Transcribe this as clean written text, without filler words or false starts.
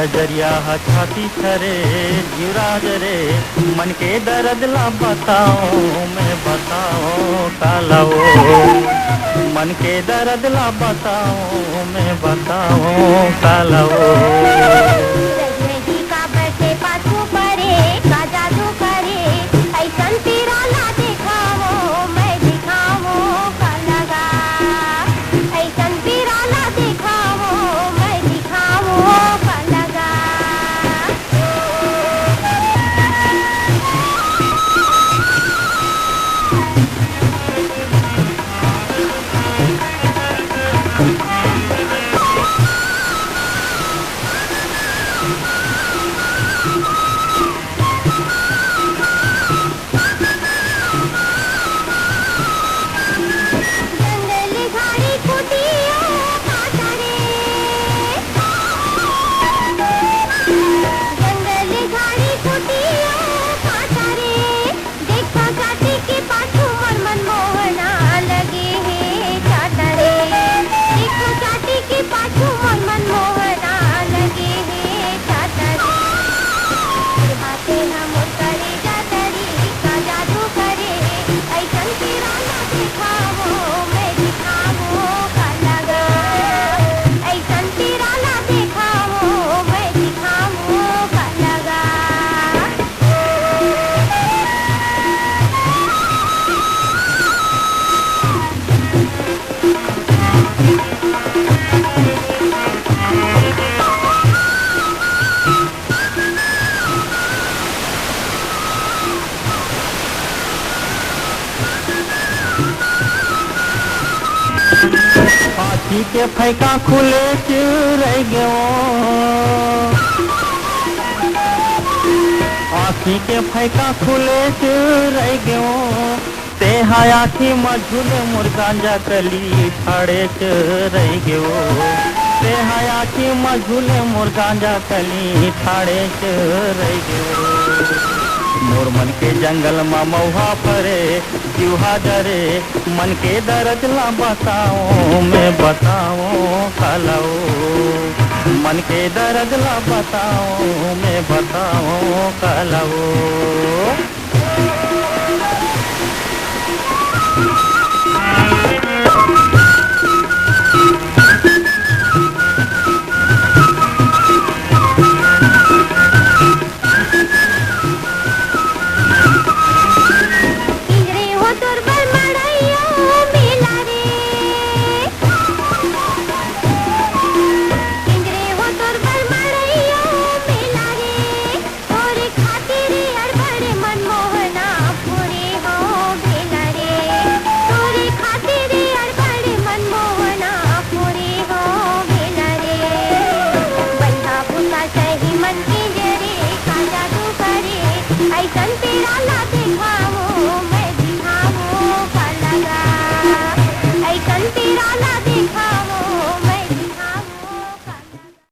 नजरिया छाती छरे जीवराज रे, मन के दर्द ला बताओ मैं बताओ कालाओ, मन के दर्द ला बताओ मैं बताओ कालाओ। रजनी का बरसे पाछू परे का जादू करे, ऐसन तेरा ला दिखाओ मैं दिखाओ का लगा, ऐसन तेरा ला दिखाओ मैं दिखाओ का लगा। जंगली झाड़ी कुटिया काटा रे, जंगली झाड़ी कुटिया काटा रे, देखा काटे के पाछू मन मनमोहना लगे है चाटा रे, देखा काटे के पाछू मन मनमोहना लगे है चाटा रे। हाथे हम करे जातरी का जादू करे, ऐसन तेरा ला दिखाओ मैं दिखाओ का लगा, ऐसन तेरा ला दिखाओ मैं दिखाओ का लगा। आँखी के फैका खुले रह गयो, आँखी के फैका खुले रह गयो, ते हाय आँखी मझुले मोर गांजा कली ठाड़े रह गयो, ते हाय आँखी मझुले मोर गांजा कली ठाड़े रह गयो। मोर मन के जंगल मा मौहा फरे जीवहा डरे, मन के दर्द ला बताओ मैं बताओ कालाओ, मन के दर्द ला बताओ मैं बताओ कालाओ।